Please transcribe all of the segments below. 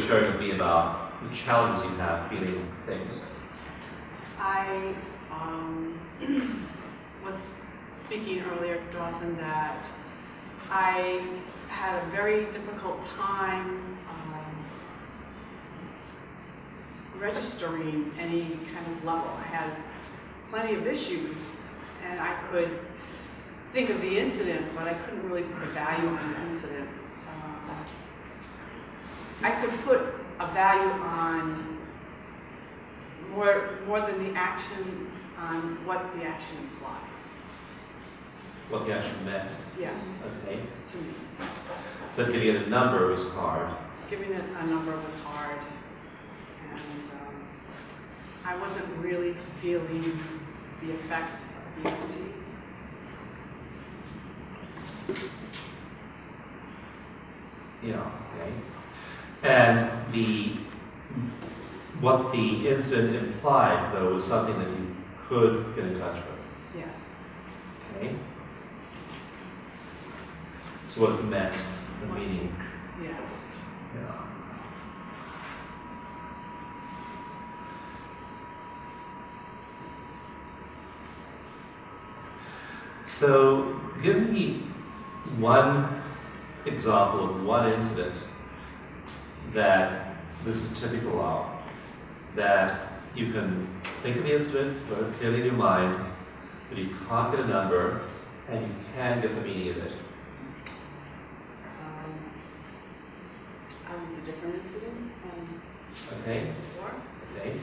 were sharing with me about the challenges you have feeling things. I was speaking earlier, Dawson, that I had a very difficult time registering any kind of level. I had plenty of issues, and I could think of the incident, but I couldn't really put a value on the incident. I could put a value on more than the action, on what the action implied. What the action meant? Yes. Okay. To me. But giving it a number was hard. Giving it a number was hard, and I wasn't really feeling the effects of EFT. Yeah, okay. And what the incident implied, though, was something that you could get in touch with. Yes. Okay. So what it meant, the meaning. Yes. Yeah. So give me one example of one incident that this is typical of, that you can think of the incident very clearly in your mind, but you can't get a number, and you can get the meaning of it. I'll use a different incident Okay. before. Okay.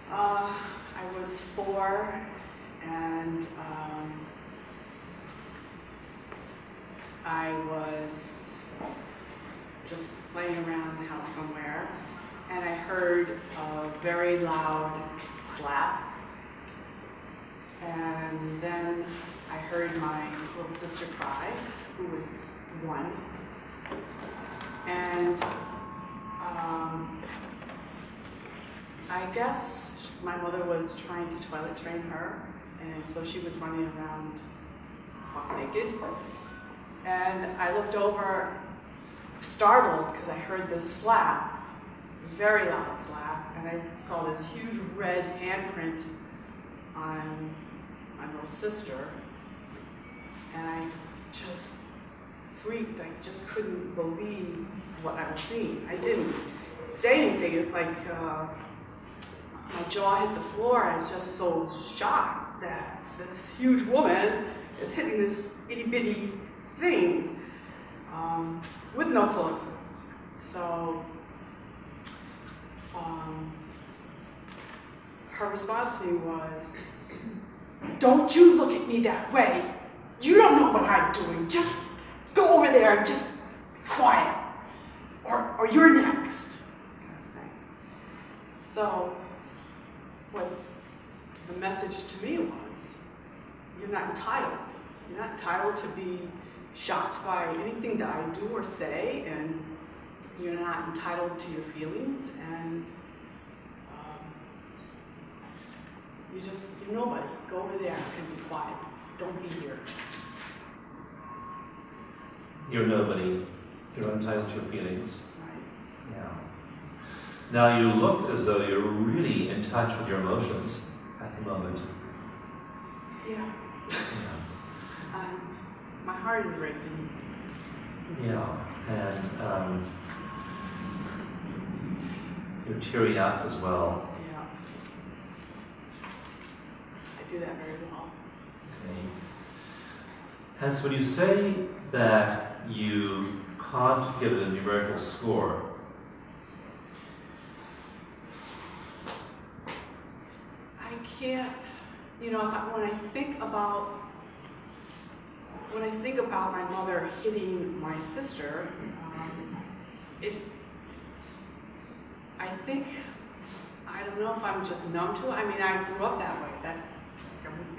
I was 4, and I was just playing around the house somewhere, and I heard a very loud slap, and then I heard my little sister cry, who was 1, and I guess my mother was trying to toilet train her, and so she was running around half naked. And I looked over, startled, because I heard this slap, very loud slap, and I saw this huge red handprint on my little sister, and I just freaked. I just couldn't believe what I was seeing. I didn't say anything. It's like my jaw hit the floor. I was just so shocked that this huge woman is hitting this itty bitty thing with no clothes on. So her response to me was, "Don't you look at me that way. You don't know what I'm doing. Just go over there and just be quiet, or you're next." So what the message to me was, you're not entitled. You're not entitled to be shocked by anything that I do or say, and you're not entitled to your feelings, and you're nobody. Go over there and be quiet. Don't be here. You're nobody. You're entitled to your feelings. Right. Yeah. Now you look as though you're really in touch with your emotions at the moment. Yeah. Yeah. My heart is racing. Yeah, and you're tearing up as well. Yeah. I do that very well. Okay. And so when you say that you can't give it a numerical score, I can't, when I think about my mother hitting my sister, I don't know if I'm just numb to it. I mean, I grew up that way.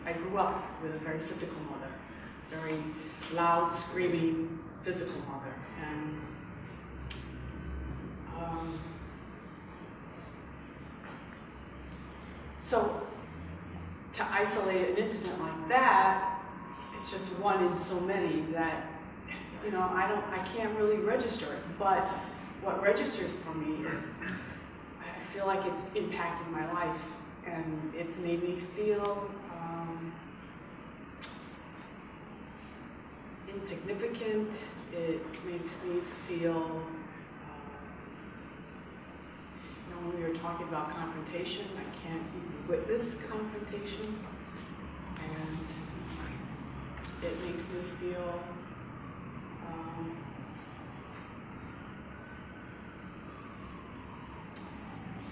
I grew up with a very physical mother, very loud, screaming, physical mother. And so to isolate an incident like that, it's just one in so many that, I can't really register it. But what registers for me is I feel like it's impacted my life, and it's made me feel insignificant. It makes me feel, when we were talking about confrontation, I can't even witness confrontation, and it makes me feel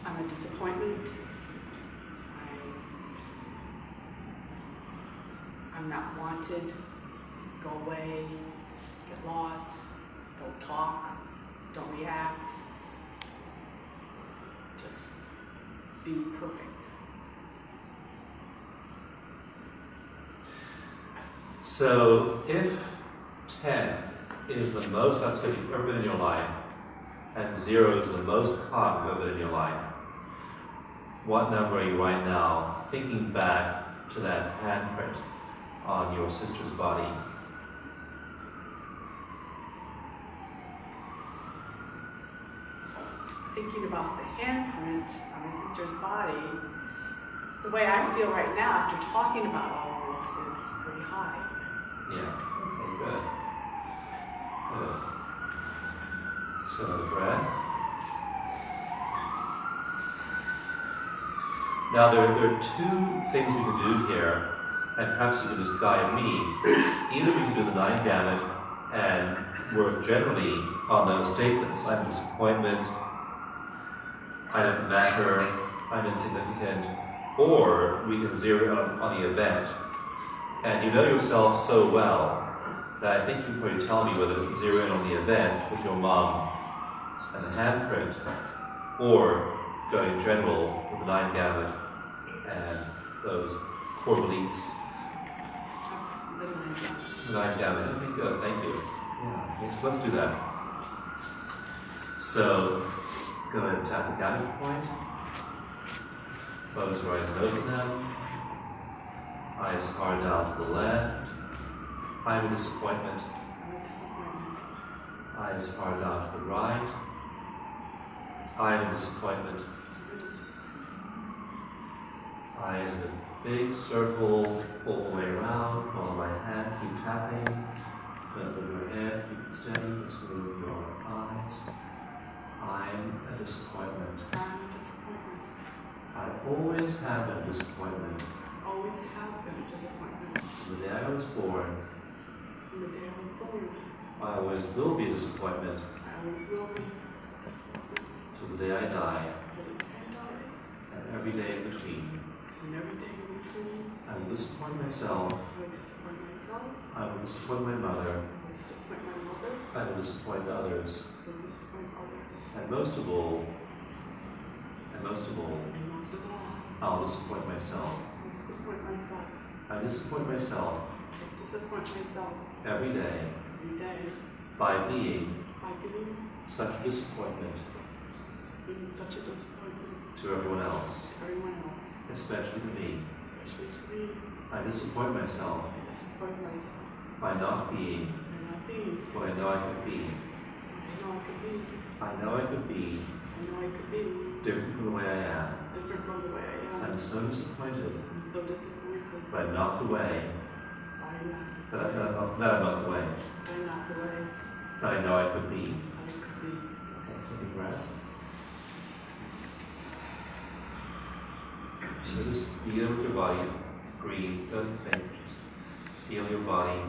I'm a disappointment. I'm not wanted. Go away, get lost, don't talk, don't react. Just be perfect. So if 10 is the most upset you've ever been in your life, and 0 is the most calm you've ever been in your life, what number are you right now, thinking back to that handprint on your sister's body? Thinking about the handprint on my sister's body, the way I feel right now after talking about all of this is pretty high. Yeah, okay, good. Good. So another breath. Now there are two things we can do here, and perhaps you can just guide me. Either we can do the 9 gamut and work generally on those statements. I'm a disappointment, I don't matter, I'm insignificant, or we can zero in on the event. And you know yourself so well that I think you can probably tell me whether to zero in on the event with your mom and the handprint, or go in general with the 9 gamut and those core beliefs. The 9 gamut. Okay, good, thank you. Yeah, okay, so let's do that. So, go ahead and tap the Gamut point. Close your eyes and open them. Eyes hard down to the left. I'm a disappointment. I'm a disappointment. Eyes hard down to the right. I'm a disappointment. I'm a disappointment. Eyes in a big circle all the way around. Follow my hand, keep tapping. Don't move your head, keep it steady. Just move your eyes. I'm a disappointment. I'm a disappointment. I always have been a disappointment. Always have been a disappointment. From the day I was born, From the day I was born, I always will be a disappointment. I always will be a disappointment. Till the day I die, Till the day I die, and every day in between. and every day in between. I will disappoint myself. I will disappoint myself. I will disappoint my mother. I will disappoint my mother. I will disappoint others. I will disappoint others. And most of all, And most of all, I'll disappoint myself. I will disappoint myself. I disappoint myself I disappoint myself every day every day by being by being such a disappointment such a disappointment to everyone else, to everyone else, especially to me. especially to me. I disappoint myself I disappoint myself by not being by not being what I know I could be. what I know I could be. I know I could be I know I could be different from the way I am. different from the way I am. I'm so disappointed I'm so disappointed that I'm not the way, by not that I'm not the way, by not the way that I know I could be. I could be. Okay, take a breath. So just feel with your body, breathe, don't think, just feel your body,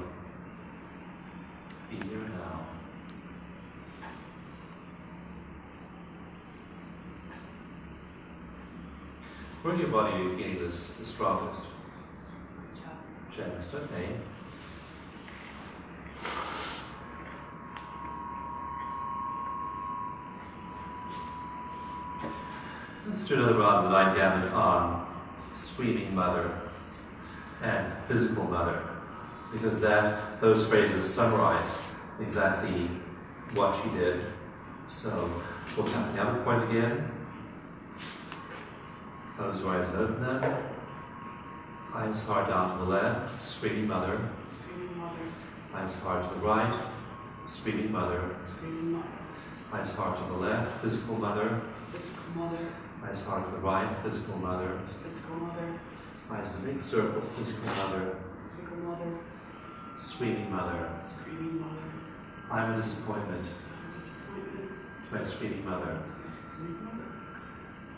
be here now. Where in your body are you getting this the strongest? Chest. Chest, okay. Let's do another round of the 9 gamut on screaming mother and physical mother, because those phrases summarize exactly what she did. So we'll tap the gamut point again. Close your eyes and open them. Eyes hard down to the left, screaming mother. Screaming mother. Eyes hard to the right, screaming mother. Screaming mother. Nice heart to the left, physical mother. Physical mother. Nice heart to the right, physical mother. Physical mother. Nice big circle, physical mother. Physical mother. Screaming mother. Screaming mother. I'm a disappointment. Disappointment. To my screaming mother. Screaming mother.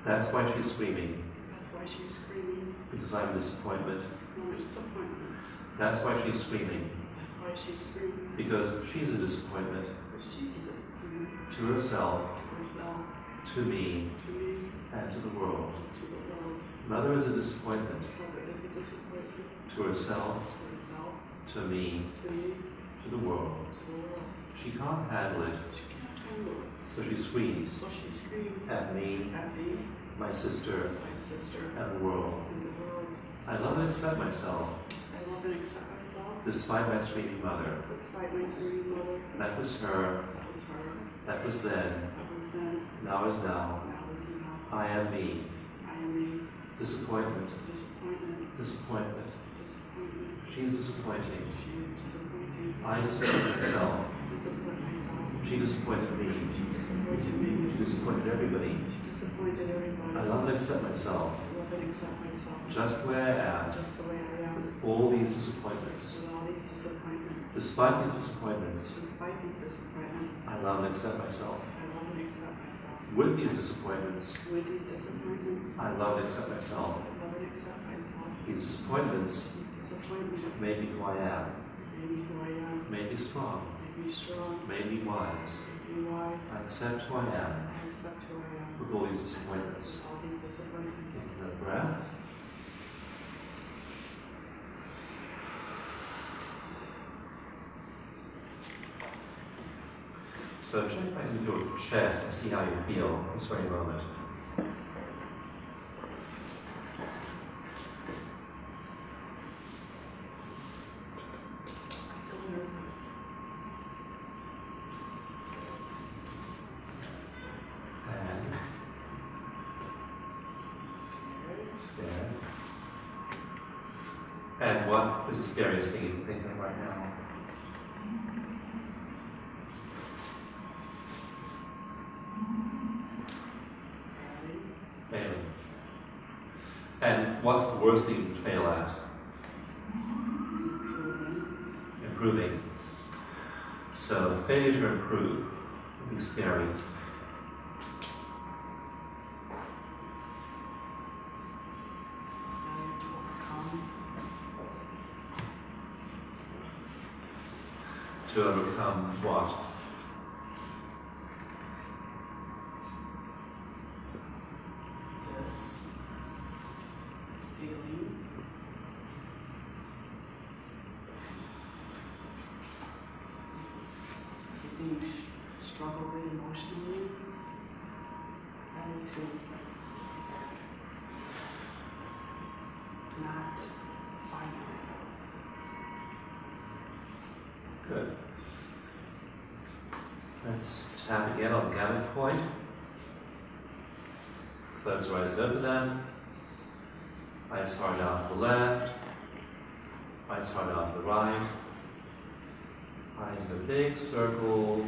That's why she's screaming. That's why she's screaming. Because I'm a disappointment. Because I'm a disappointment. That's why she's screaming. That's why she's screaming. Because she's a disappointment. Because she's a disappointment. To herself. To herself. To me. To me. And to the world. To the world. Mother is a disappointment. Mother is a disappointment. To herself. To herself. To me. To me. To the world. To the world. She can't handle it. She can't handle it. So she screams. So she screams. At me. At me. My sister. My sister. And the world. And the world. I love and accept myself. I love and accept myself. Despite my screaming mother. Despite my screaming mother. That was her. That was her. That was then. That was then. Now is now. Now is now. I am me. I am me. Disappointment. Disappointment. Disappointment. Disappointment. She is disappointing. She is disappointing. I disappointed myself. Disappoint myself. She disappointed me. She disappointed me. She disappointed everybody. She disappointed everybody. I love and accept myself. I love and accept myself. Just the way I am. Just the way I am. With all these disappointments. With all these disappointments. Despite these disappointments. Despite these disappointments. I love and accept myself. I love and accept myself. With these disappointments. With these disappointments. I love and accept myself. I love and accept myself. These disappointments. These disappointments. Made me who I am. Made me who I am. Made me strong. Made me strong. Made me wise. Made me wise. I accept who I am. I accept who I am. With all these disappointments. With all these disappointments. Take another breath. So check back into your chest and see how you feel this very moment. I feel nervous. And scared. And what is the scariest thing you can think of right now? Failing. And what's the worst thing you can fail at? Improving. So failure to improve would be scary. Failure to overcome. To overcome what? This feeling. Everything struggle with emotionally. And to not find myself. Good. Let's tap again on the Gamut point. Close your eyes and open them. Eyes hard down to the left. Eyes hard down to the right. Eyes in a big circle.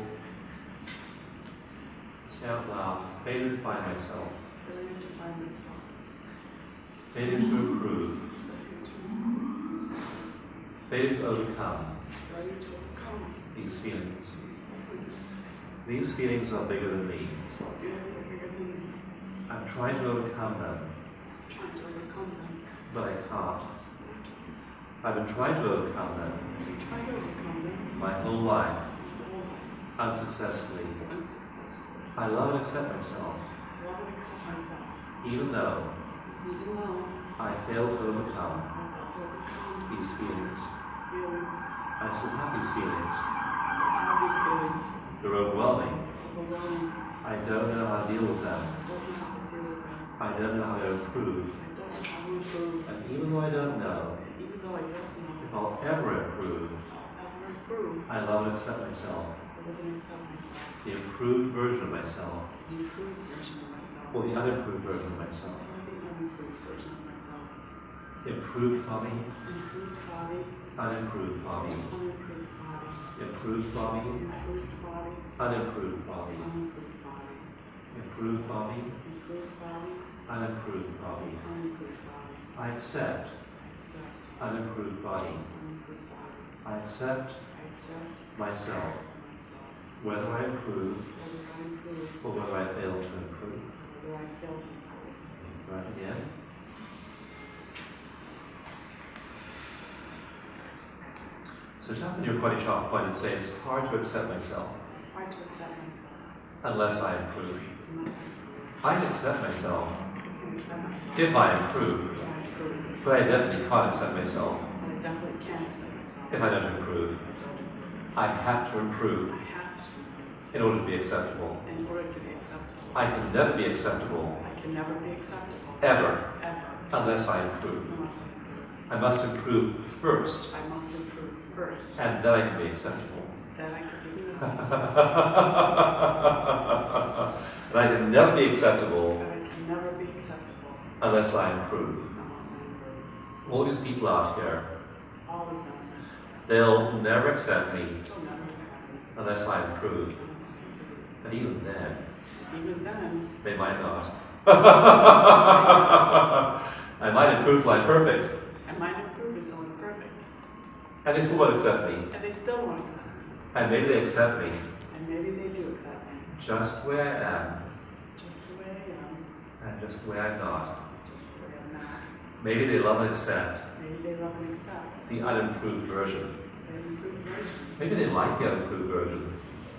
Say out loud, failure to find myself. Failure to find myself. Failure to improve. Failure to improve. Failure to overcome Failure to overcome these feelings. these feelings. These feelings are bigger than me. These feelings are bigger than me. I'm trying to overcome them, I'm trying to overcome them. but I can't. I've been trying to overcome them I'm trying to overcome them. my whole life, Or unsuccessfully. unsuccessfully. I love and accept myself, I love and accept myself. even though Even though I failed to overcome I have to overcome these feelings. these feelings. I still have these feelings. I still have these feelings. They're overwhelming. Overwhelming. I don't know how to deal with them. I don't know how to deal with them. I don't know how to improve. I don't know how to improve. And even though I don't know Even though I don't know if I'll ever improve, I'll ever improve, I love and accept myself. I love and accept myself. The improved version of myself, The improved version of myself. or the unimproved version of myself. Or the unimproved version of myself. Improved body, Improved body. unimproved body. Unimproved body. Improved body. Improved body. Unimproved body. Unimproved body. Improved body. Improved body. Unimproved body. Unimproved body. I accept. I accept. Unimproved body. Unimproved body. I accept I accept myself, myself. whether I improve Whether I improve or whether I fail to improve. or whether I fail to improve. Right again. So tap on your quite sharp point and say it's hard to accept myself It's hard to accept myself unless I improve. unless I improve. I can accept myself I can accept myself if I improve, if I improve. but I definitely can't accept myself But I definitely can accept myself if I don't improve. if I don't improve. I have to improve I have to improve in order to be acceptable. in order to be acceptable. I can never be acceptable I can never be acceptable ever ever unless I improve. unless I improve. I must improve first, I must improve first, and then I can be acceptable. then I can be acceptable. And I can never be acceptable But I can never be acceptable unless I improve. unless I improve. All these people out here, All of them they'll never accept me will never accept me unless I improve. unless I improve. And even then, Even then, they might not. I might improve till I'm perfect, I might improve until I'm perfect, and they still won't accept me. and they still won't accept me. And maybe they accept me And maybe they do accept me, just the way I am, just the way I am, and just the way I'm not. just the way I'm not. Maybe they love and accept Maybe they love and accept the unimproved version. the improved version. Maybe they like the unimproved version.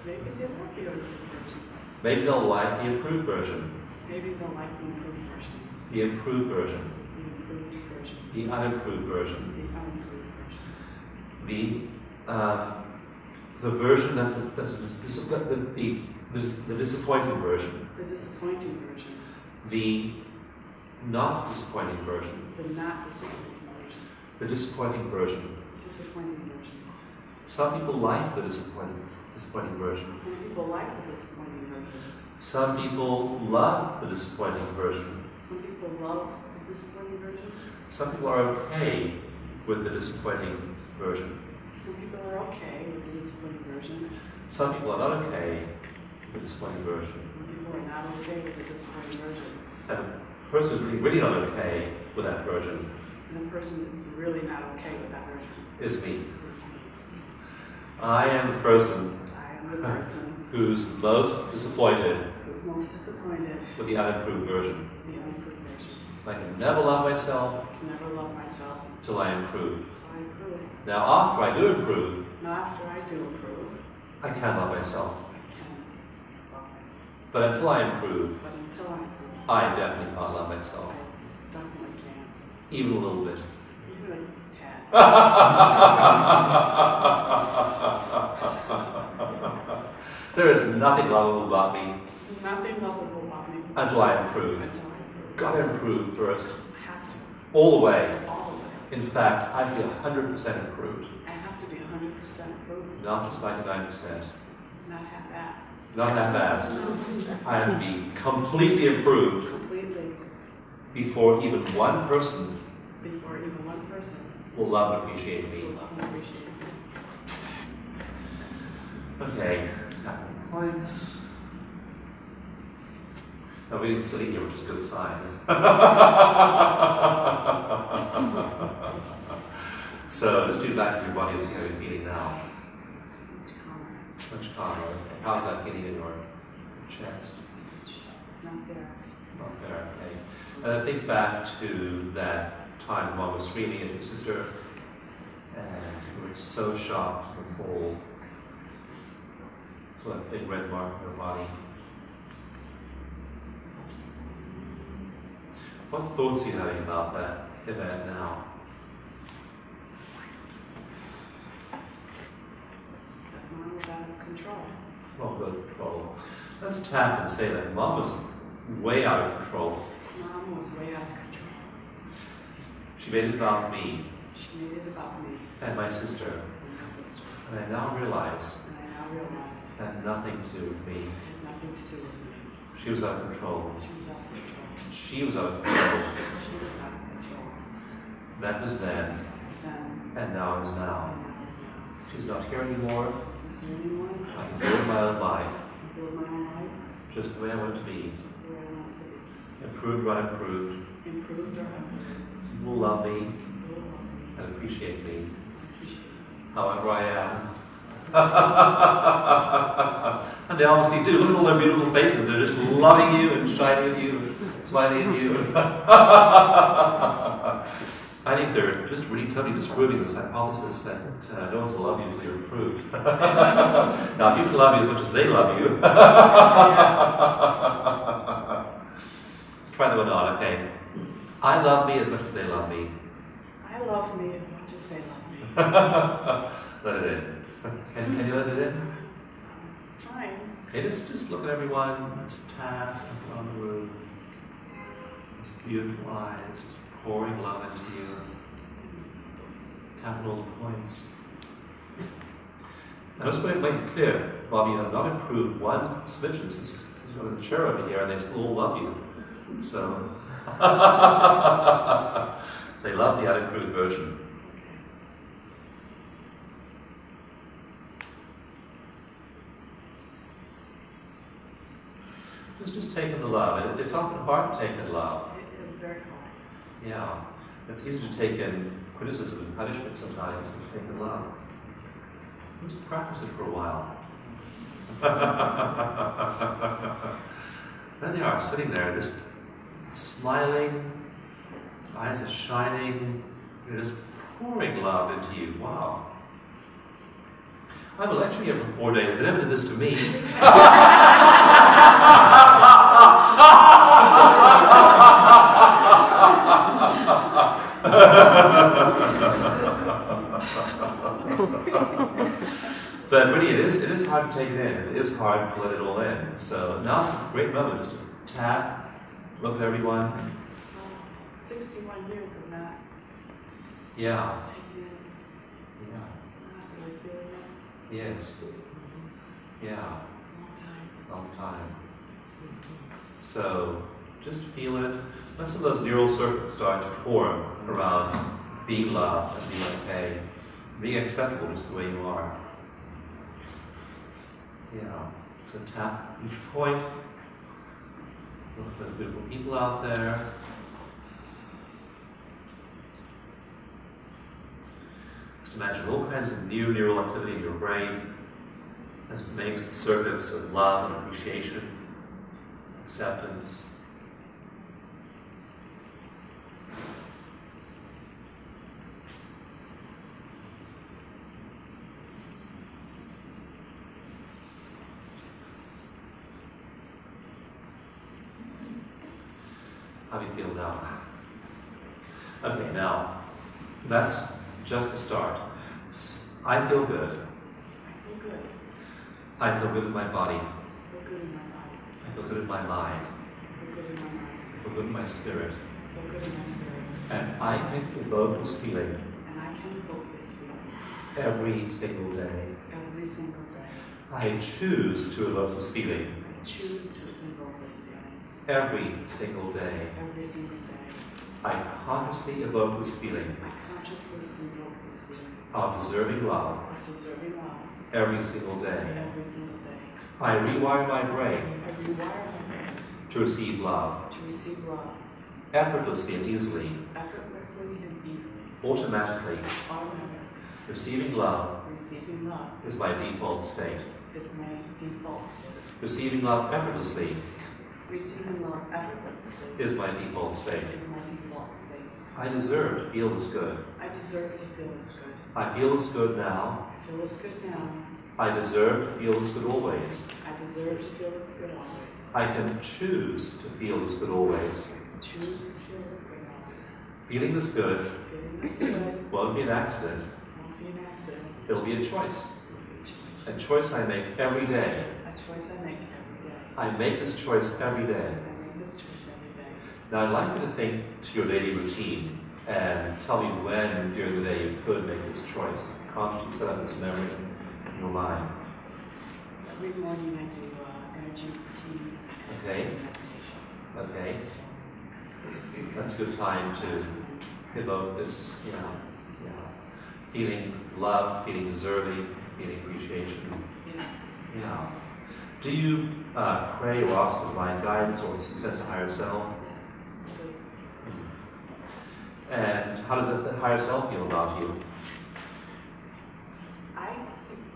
Maybe they like the improved version. Maybe they'll like the improved version. Maybe they'll like the improved version. The improved version. The improved version. The unimproved version. The unimproved version. The version that's the disappointing version. The disappointing version. The not disappointing version. The not disappointing version. The disappointing version. Disappointing version. Some people like the disappointing version. Some people like the disappointing version. Some people love the disappointing version. Some people love the disappointing version. Some people are okay with the disappointing version. Some people are okay with the disappointing version. Some people are not okay with the disappointing version. Some people are not okay with the disappointing version. And the person who's really not okay with that version And the person that's really not okay with that version is me. is me. I am the person I am the person who's most disappointed who's most disappointed with the unimproved version. with the unimproved version. I can never love myself I can never love myself till I improve. until I improve. Now, after I do improve, Now, after I do improve, I can love myself. I can love myself. But until I improve, But until I improve, I definitely can't love myself. I definitely can't. Even a little bit. Even a tad. There is nothing lovable about me Nothing lovable about me until I improve. until I improve. Gotta improve first. I have to. All the way. All the way. In fact, I feel 100% improved. I have to be 100% improved, Not just 99%. not half-assed. Not half-assed. I have to be completely improved Completely before even one person before even one person will love and appreciate me. will love and appreciate me. Okay, tapping points. Now we're sitting here, which is a good sign. So just do back to your body and see how you're feeling now. Much calmer. Okay. How's that feeling in your chest? Not there. Not there, okay. And I think back to that time Mom was screaming at your sister, and you were so shocked and cold. So that big red mark on your body. What thoughts are you having about that event now? That mom was out of control. Mom was out of control. Let's tap and say that Mom was way out of control. Mom was way out of control. She made it about me She made it about me and my sister. and my sister. And I now realize And I now realize it had nothing to do with me. it had nothing to do with me. She was out of control. She was out of control. She was out of control. She was out of control. That was then, It's then. and now is now. And now is now. She's not here anymore. anyone. I can build my own life. Build my own life. Just the way I want it to be. Just the way I want it to be. Improved or unimproved. Improved or unimproved. You will love me. You will love me. And appreciate me. Appreciate me. However I am. And they obviously do. Look at all their beautiful faces. They're just loving you and shining at you and smiling at you. I think they're just really totally disproving this hypothesis that no one's going to love you until you're improved. Now, you can love you as much as they love you. Let's try that one on, okay? I love me as much as they love me. I love me as much as they love me. Let it in. Can you let it in? Trying. Okay, just look at everyone. Just tap on the room. These beautiful eyes, just pouring love into you. Tap on all the points. And I just want to make it clear, Bobby, you have not improved one smidgen since you've got a chair over here, and they still all love you. So they love the unimproved version. Just taking the love. It's often hard to take in love. It is very hard. Yeah. It's easy to take in criticism and punishment sometimes than to take in love. Just practice it for a while. Then they are sitting there just smiling, eyes are shining, they're just pouring love into you. Wow. I have a lecture here for 4 days. They never did this to me. But really, it is hard to take it in. It is hard to let it all in. So now it's a great moment just to tap, look at everyone. 61 years of that. Yeah. Taking in. Yeah. Not really feeling it. Yes. Yeah. It's a long time. Long time. So just feel it. Let some of those neural circuits start to form around being loved and being okay, being acceptable just the way you are. Yeah. So tap each point. Look at the beautiful people out there. Just imagine all kinds of new neural activity in your brain as it makes the circuits of love and appreciation, acceptance. How do you feel now? Okay, now, that's just the start. I feel good. I feel good. I feel good in my body. I feel good in my body. I feel good in my mind. I feel good in my mind. I feel good in my spirit. I feel good in my spirit. And I can evoke this feeling And I can evoke this feeling every single day. every single day. I choose to evoke this feeling I choose to evoke this feeling every single day. every single day. I consciously evoke this feeling I consciously evoke this feeling of deserving love of deserving love every single day. every single day. I rewire my brain I rewire my brain to receive love to receive love effortlessly and easily, effortlessly and easily, automatically. automatically. Receiving love Receiving love is my default state. is my default state. Receiving love effortlessly Receiving love effortlessly is my default state. is my default state. I deserve to feel this good. I deserve to feel this good. I feel this good now. I feel this good now. I deserve to feel this good always. I deserve to feel this good always. I can choose to feel this good always. Choose to feel this good always. Feeling this good Feeling this good won't be an accident. won't be an accident. It'll be a choice. It'll be A choice I make every day. a choice I make every day. I make this choice every day. I make this choice every day. Now I'd like you to think to your daily routine and tell me when during the day you could make this choice. Consciously set up this memory in your mind. Every morning I do energy routine Okay. and meditation. Okay. That's a good time to evoke this, yeah. Feeling love, feeling deserving, feeling appreciation. Yeah. Yeah. Do you pray or ask for divine guidance or sense of higher self? Yes, I do. And how does that higher self feel about you?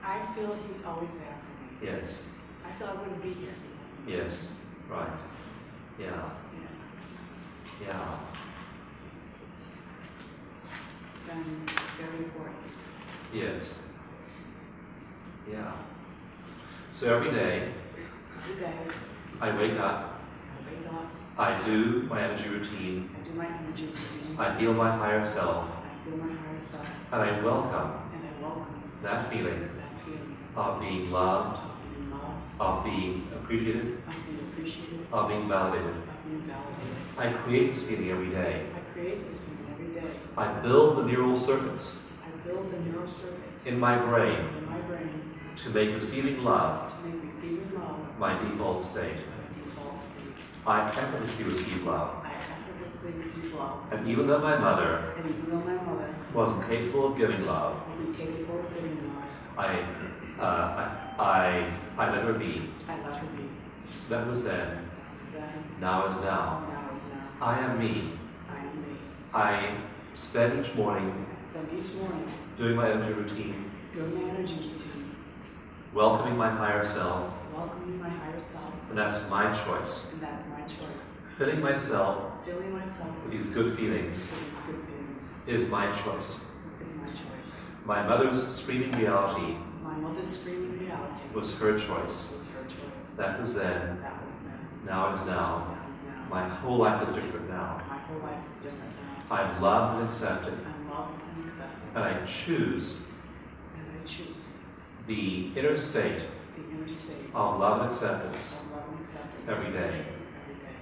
I feel he's always there for me. Yes. I feel I wouldn't be here if he wasn't. Yes. Right. Yeah. Yeah. Yeah. It's been very important. Yes. Yeah. So every day, Today, I wake up, I wake up, I do my energy routine, I do my energy routine, I feel my higher self, I feel my higher self, and I welcome and I welcome that feeling that feeling of being loved, of being loved, of being appreciated, of being appreciated, of being validated. of being validated. I create this feeling every day. I create this feeling every day. I build the neural circuits I build the neural circuits in my brain in my brain to make receiving love to make receiving love my default state. my default state. I effortlessly receive love. I effortlessly receive love. And even though my mother And even though my mother wasn't capable of giving love, wasn't capable of giving love, I let her be. I let her be. That was then. That was then. Now is now. Now is now. I am me. I am me. I spend each morning I spend each morning doing my energy routine, doing my energy routine, welcoming my higher self, welcoming my higher self, and that's my choice. and that's my choice. Filling myself Filling myself with these good feelings with these good feelings is my choice. is my choice. My mother's screaming reality My mother's screaming reality was her choice. was her choice. That was then. That was then. Now is now. Now is now. My whole life is different now. My whole life is different now. I'm loved and accepted, I'm loved and accepted. and I choose And I choose the inner state the inner state of love and acceptance of love and acceptance every day. every day.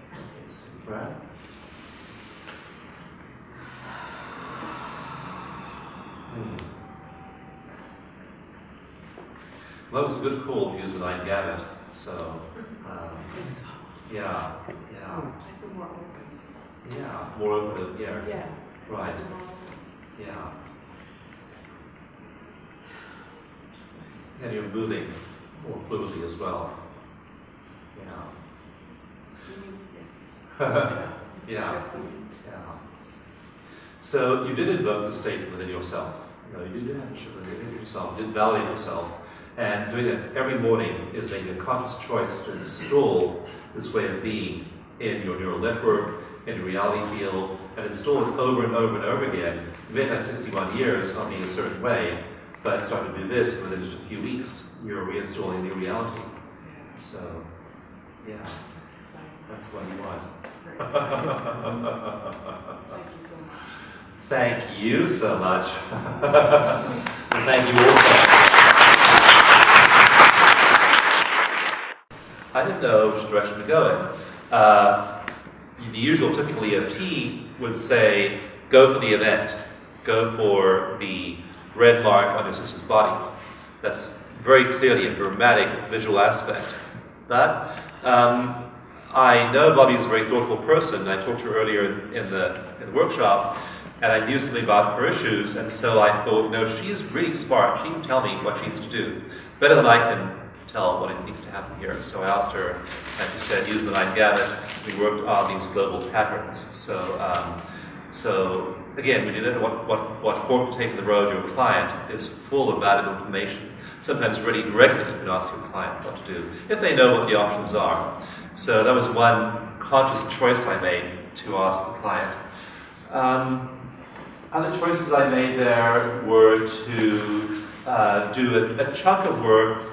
Right? Well, it was a good call to use the night Gamut. So, I think so. yeah, I feel more open. yeah, more open, yeah, Yeah. right, I feel more open. yeah. And you're moving more fluidly as well. Yeah. Yeah. Difference. Yeah. So you did invoke the state within yourself. You know, you did have within yourself, you did validate yourself. And doing that every morning is making a conscious choice to install this way of being in your neural network, in your reality field, and install it over and over and over again. You may have had 61 years on being a certain way, but start to do this within just a few weeks, you're reinstalling new reality. Yeah. So, yeah, That's exciting. that's what you want. Very exciting. Thank you so much. Thank you so much. And thank you also. I didn't know which direction to go in. The usual typical EFT would say, go for the event. Go for the red mark on your sister's body. That's very clearly a dramatic visual aspect. But I know Bobby is a very thoughtful person. I talked to her earlier in the workshop, and I knew something about her issues, and so I thought, no, she is really smart. She can tell me what she needs to do, better than I can tell what needs to happen here. So I asked her, and she said, use the night Gamut. We worked on these global patterns. So again, when you don't know what fork to take in the road, your client is full of valuable information. Sometimes really directly you can ask your client what to do, if they know what the options are. So that was one conscious choice I made to ask the client. Other choices I made there were to do a chunk of work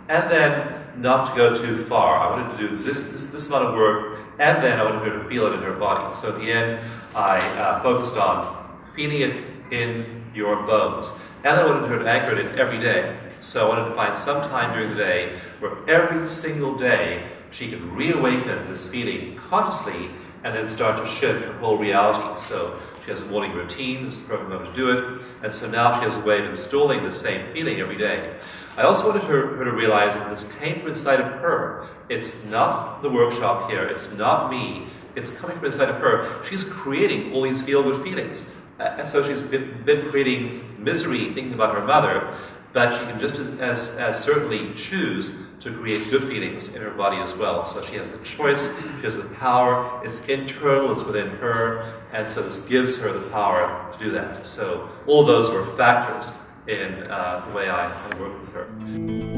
and then not to go too far. I wanted to do this amount of work, and then I wanted her to feel it in her body. So at the end, I focused on feeling it in your bones. And I wanted her to anchor it in every day. So I wanted to find some time during the day where every single day she could reawaken this feeling consciously and then start to shift her whole reality. So she has a morning routine, this is the perfect moment to do it, and so now she has a way of installing the same feeling every day. I also wanted her to realize that this came from inside of her. It's not the workshop here, it's not me, it's coming from inside of her. She's creating all these feel-good feelings. And so she's been creating misery thinking about her mother, but she can just as certainly choose to create good feelings in her body as well. So she has the choice, she has the power, it's internal, it's within her, and so this gives her the power to do that. So all those were factors in the way I work with her.